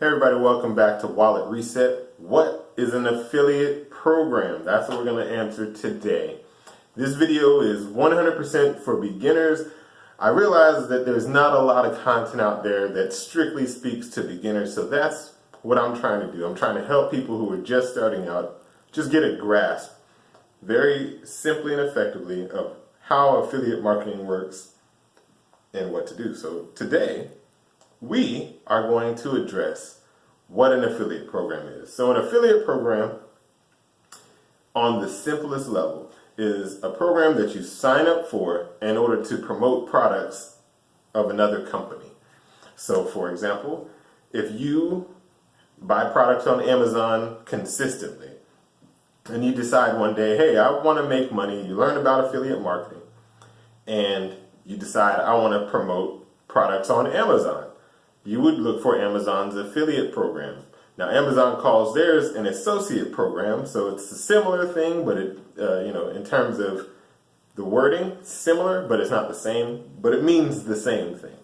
Hey everybody, welcome back to Wallet Reset. What is an affiliate program? That's what we're going to answer today. This video is 100% for beginners. I realize that there's not a lot of content out there that strictly speaks to beginners, so that's what I'm trying to do. I'm trying to help people who are just starting out just get a grasp, very simply and effectively, of how affiliate marketing works and what to do. So today, we are going to address what an affiliate program is. So an affiliate program, on the simplest level, is a program that you sign up for in order to promote products of another company. So for example, if you buy products on Amazon consistently, and you decide one day, hey, I want to make money, you learn about affiliate marketing, and you decide I want to promote products on Amazon, you would look for Amazon's affiliate program. Now, Amazon calls theirs an associate program, so it's a similar thing, but it, in terms of the wording, similar, but it's not the same, but it means the same thing.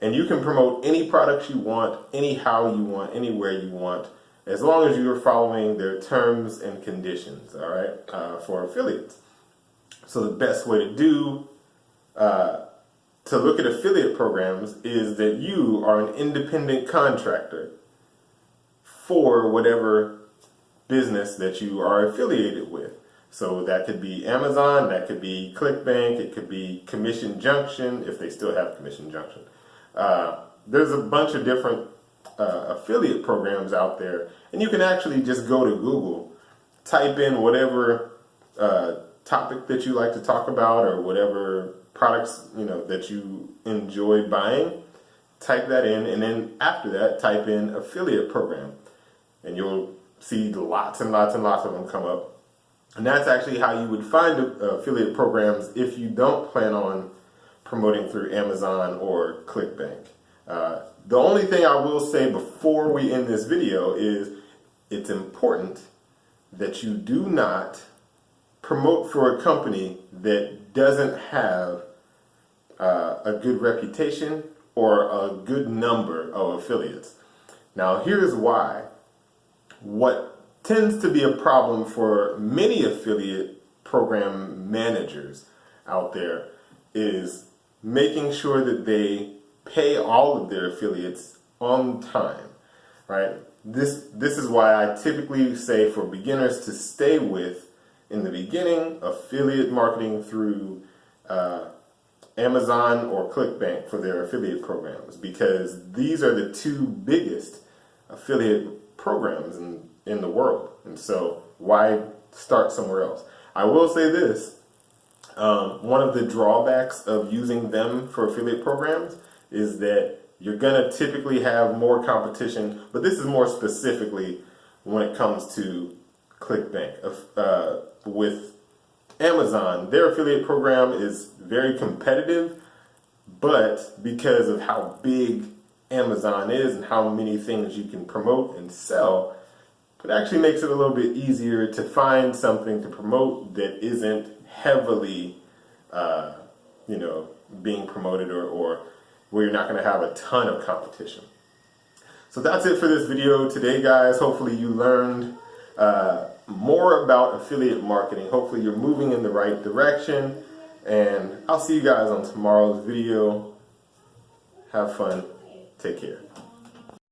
And you can promote any products you want, anyhow you want, anywhere you want, as long as you are following their terms and conditions, all right, for affiliates. So the best way to look at affiliate programs is that you are an independent contractor for whatever business that you are affiliated with. So that could be Amazon, that could be ClickBank, it could be Commission Junction, if they still have Commission Junction. There's a bunch of different affiliate programs out there, and you can actually just go to Google, type in whatever topic that you like to talk about or whatever products that you enjoy buying, type that in, and then after that type in affiliate program, and you'll see lots and lots and lots of them come up. And that's actually how you would find affiliate programs if you don't plan on promoting through Amazon or ClickBank. The only thing I will say before we end this video is it's important that you do not promote for a company that doesn't have a good reputation or a good number of affiliates. Now, here's why. What tends to be a problem for many affiliate program managers out there is making sure that they pay all of their affiliates on time, right? This is why I typically say for beginners to stay with, in the beginning, affiliate marketing through Amazon or ClickBank for their affiliate programs, because these are the two biggest affiliate programs in the world. And so why start somewhere else? I will say this, one of the drawbacks of using them for affiliate programs is that you're going to typically have more competition, but this is more specifically when it comes to ClickBank. With Amazon, their affiliate program is very competitive, but because of how big Amazon is and how many things you can promote and sell, it actually makes it a little bit easier to find something to promote that isn't heavily, being promoted or where you're not going to have a ton of competition. So that's it for this video today, guys. Hopefully you learned more about affiliate marketing. Hopefully you're moving in the right direction, and I'll see you guys on tomorrow's video. Have fun. Take care.